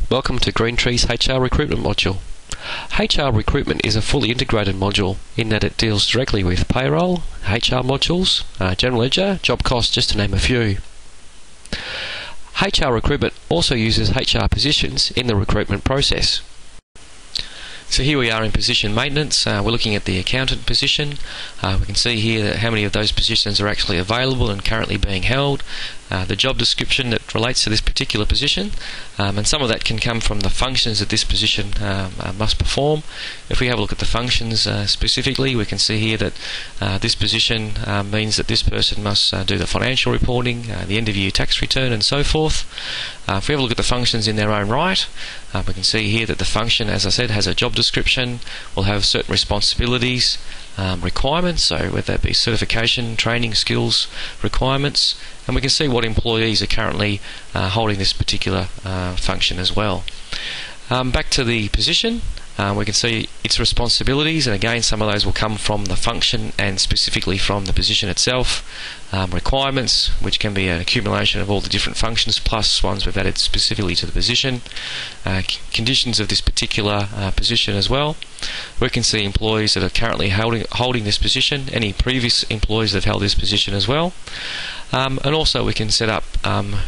Welcome to Greentree's HR Recruitment module. HR Recruitment is a fully integrated module in that it deals directly with payroll, HR modules, general ledger, job costs, just to name a few. HR Recruitment also uses HR positions in the recruitment process. So here we are in position maintenance. We're looking at the accountant position. We can see here how many of those positions are actually available and currently being held. The job description that relates to this particular position, and some of that can come from the functions that this position must perform. If we have a look at the functions specifically, we can see here that this position means that this person must do the financial reporting, the end of year tax return, and so forth. If we have a look at the functions in their own right, we can see here that the function, as I said, has a job description, will have certain responsibilities, requirements, so whether that be certification, training, skills, requirements, and we can see what employees are currently holding this particular function as well. Back to the position, we can see its responsibilities, and again some of those will come from the function and specifically from the position itself. Requirements, which can be an accumulation of all the different functions plus ones we've added specifically to the position. Conditions of this particular position as well. We can see employees that are currently holding this position, any previous employees that have held this position as well. And also we can set up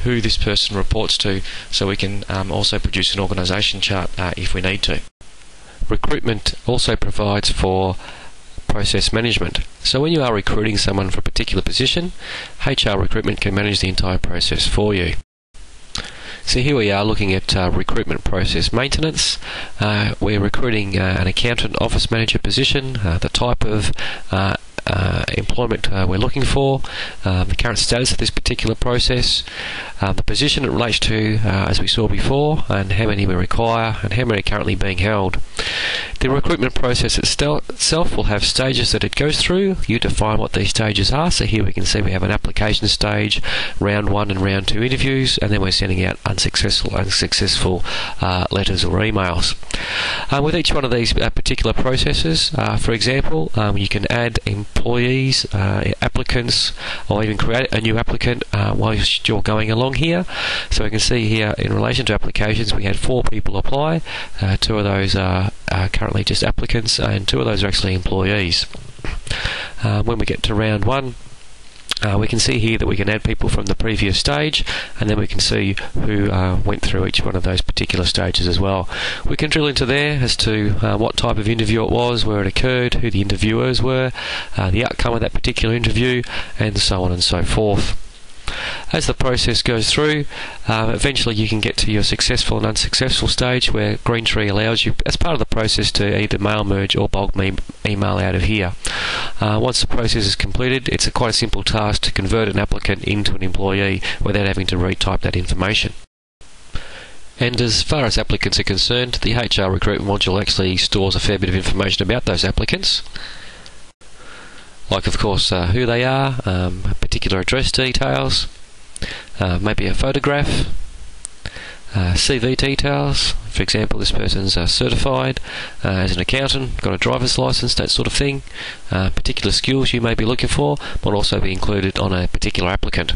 who this person reports to, so we can also produce an organisation chart if we need to. Recruitment also provides for process management. So when you are recruiting someone for a particular position, HR Recruitment can manage the entire process for you. So here we are looking at recruitment process maintenance. We're recruiting an accountant office manager position, the type of employment we're looking for, the current status of this particular process, the position it relates to, as we saw before, and how many we require and how many are currently being held. The recruitment process itself will have stages that it goes through. You define what these stages are. So here we can see we have an application stage, round 1 and round 2 interviews, and then we're sending out unsuccessful letters or emails. With each one of these particular processes, for example, you can add employees, applicants, or even create a new applicant while you're going along here. So we can see here in relation to applications we had 4 people apply. 2 of those are currently just applicants and 2 of those are actually employees. When we get to round 1, we can see here that we can add people from the previous stage, and then we can see who went through each one of those particular stages as well. We can drill into there as to what type of interview it was, where it occurred, who the interviewers were, the outcome of that particular interview, and so on and so forth. As the process goes through, eventually you can get to your successful and unsuccessful stage, where Greentree allows you, as part of the process, to either mail merge or bulk email out of here. Once the process is completed, it's quite a simple task to convert an applicant into an employee without having to retype that information. And as far as applicants are concerned, the HR Recruitment module actually stores a fair bit of information about those applicants. Like, of course, who they are, particular address details, maybe a photograph, CV details. For example, this person's certified as an accountant, got a driver's license, that sort of thing. Particular skills you may be looking for will also be included on a particular applicant.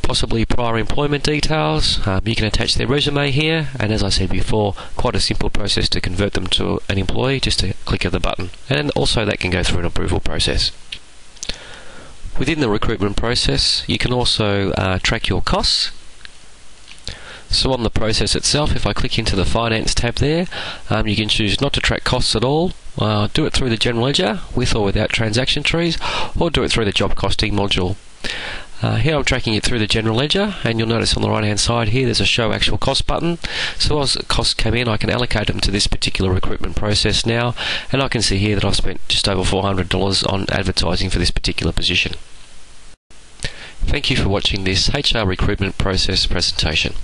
Possibly prior employment details. You can attach their resume here, and as I said before, quite a simple process to convert them to an employee, just a click of the button, and also that can go through an approval process. Within the recruitment process, you can also track your costs. So on the process itself, if I click into the Finance tab there, you can choose not to track costs at all. Do it through the General Ledger, with or without transaction trees, or do it through the Job Costing module. Here I'm tracking it through the General Ledger, and you'll notice on the right hand side here there's a Show Actual Cost button. So as costs come in, I can allocate them to this particular recruitment process now, and I can see here that I've spent just over $400 on advertising for this particular position. Thank you for watching this HR Recruitment process presentation.